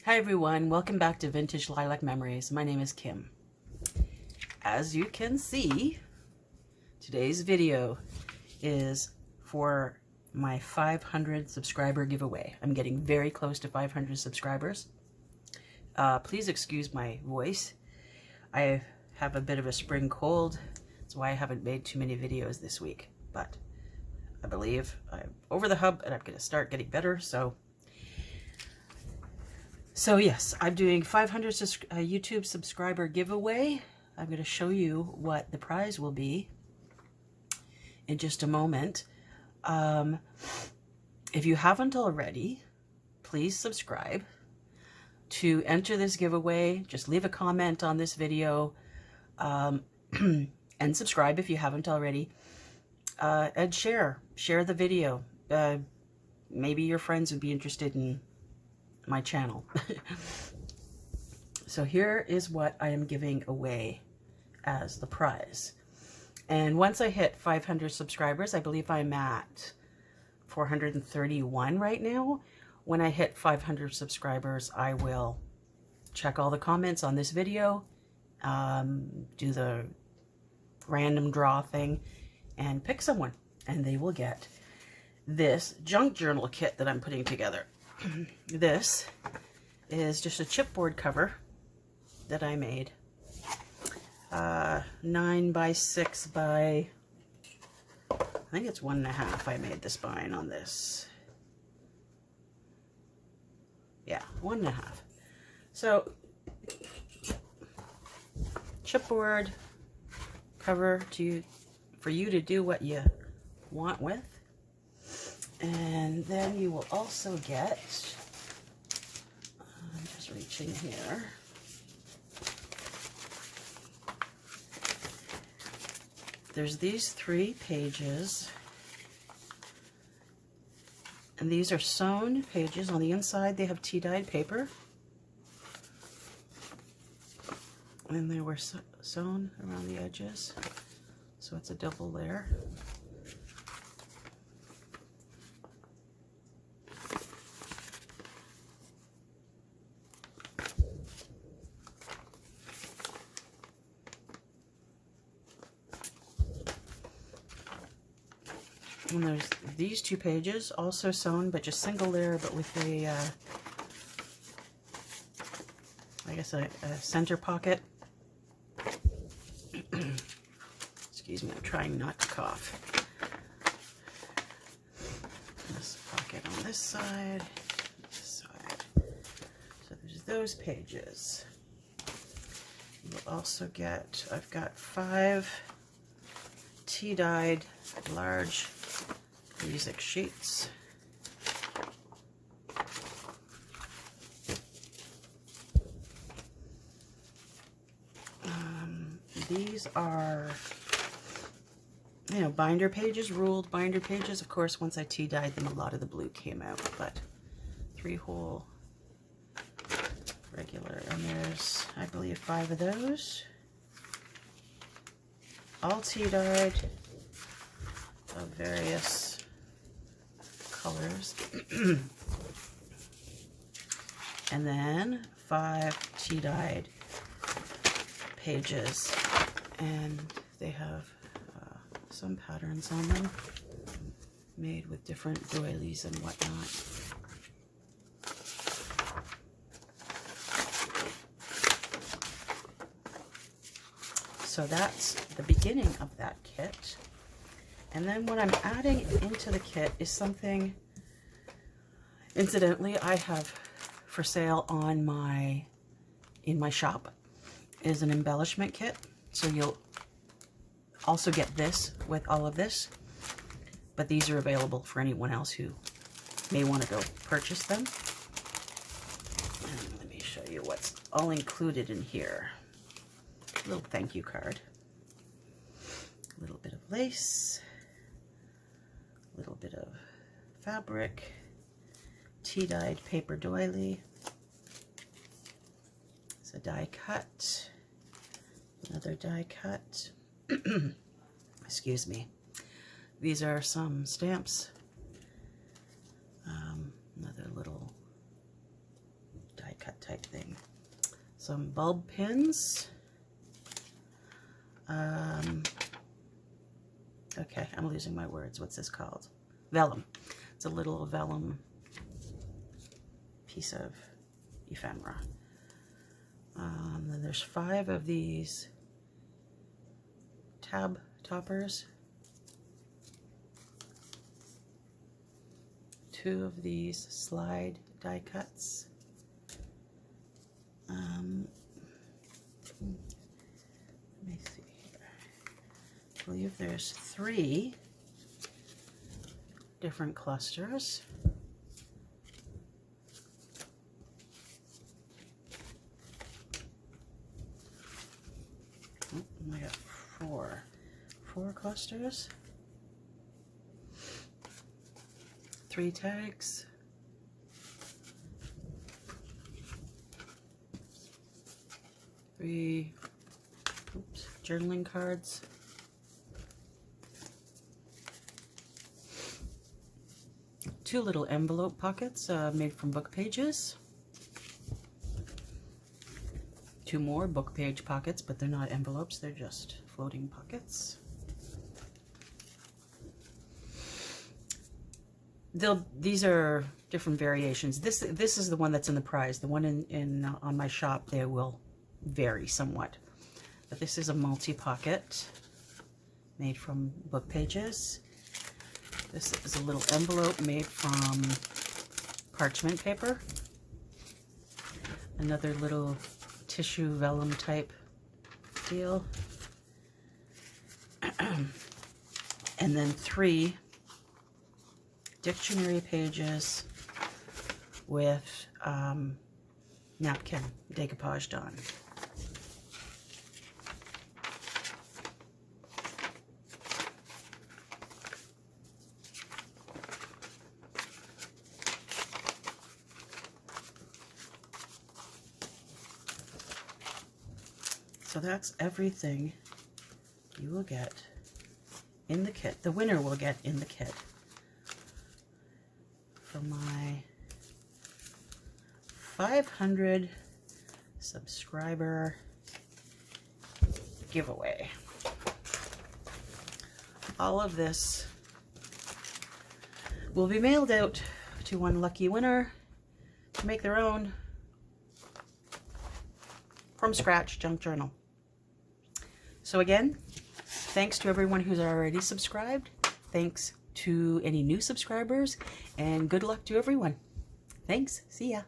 Hi everyone, welcome back to Vintage Lilac Memories. My name is Kim. As you can see, today's video is for my 500 subscriber giveaway. I'm getting very close to 500 subscribers. Please excuse my voice. I have a bit of a spring cold. That's why I haven't made too many videos this week. But I believe I'm over the hump and I'm going to start getting better. So yes, I'm doing 500 YouTube subscriber giveaway. I'm going to show you what the prize will be in just a moment. If you haven't already, please subscribe. To enter this giveaway, just leave a comment on this video and subscribe if you haven't already. And share the video. Maybe your friends would be interested in my channel. So here is what I am giving away as the prize. And once I hit 500 subscribers, I believe I'm at 431 right now. When I hit 500 subscribers, I will check all the comments on this video, do the random draw thing, and pick someone. And they will get this junk journal kit that I'm putting together. This is just a chipboard cover that I made. 9 by 6 by, I think it's 1.5. I made the spine on this. Yeah, 1.5. So, chipboard cover for you to do what you want with. And then you will also get, I'm just reaching here, there's these 3 pages, and these are sewn pages. On the inside they have tea-dyed paper, and they were sewn around the edges, so it's a double layer. And there's these 2 pages, also sewn, but just single layer, but with a, I guess a center pocket. Excuse me, I'm trying not to cough. This pocket on this side, this side. So there's those pages. You'll also get, I've got 5 tea-dyed large music sheets. These are, binder pages, ruled binder pages. Of course, once I tea-dyed them, a lot of the blue came out, but 3-hole regular, and there's, I believe, 5 of those. All tea-dyed of various colors. And then 5 tea-dyed pages, and they have some patterns on them made with different doilies and whatnot. So that's the beginning of that kit. And then what I'm adding into the kit is something, incidentally, I have for sale on in my shop, is an embellishment kit. So you'll also get this with all of this, but these are available for anyone else who may want to go purchase them. And let me show you what's all included in here. A little thank you card, a little bit of lace, a little bit of fabric, tea-dyed paper doily. It's a die cut, another die cut. Excuse me. These are some stamps. Another little type thing. Some bulb pins. Okay, I'm losing my words. What's this called? Vellum. It's a little vellum piece of ephemera. Then there's 5 of these tab toppers. 2 of these slide die cuts. Let me see here. I believe there's 3 different clusters. I got 4 clusters. 3 tags. 3 journaling cards. 2 little envelope pockets made from book pages. 2 more book page pockets, but they're not envelopes, they're just floating pockets. These are different variations. This is the one that's in the prize. The one on my shop, they will vary somewhat. But this is a multi-pocket made from book pages. This is a little envelope made from parchment paper. Another little tissue vellum type deal. And then 3 dictionary pages with napkin decoupaged on. So that's everything you will get in the kit. The winner will get in the kit for my 500 subscriber giveaway. All of this will be mailed out to one lucky winner to make their own from scratch junk journal. So again, thanks to everyone who's already subscribed. Thanks to any new subscribers, and good luck to everyone. Thanks. See ya.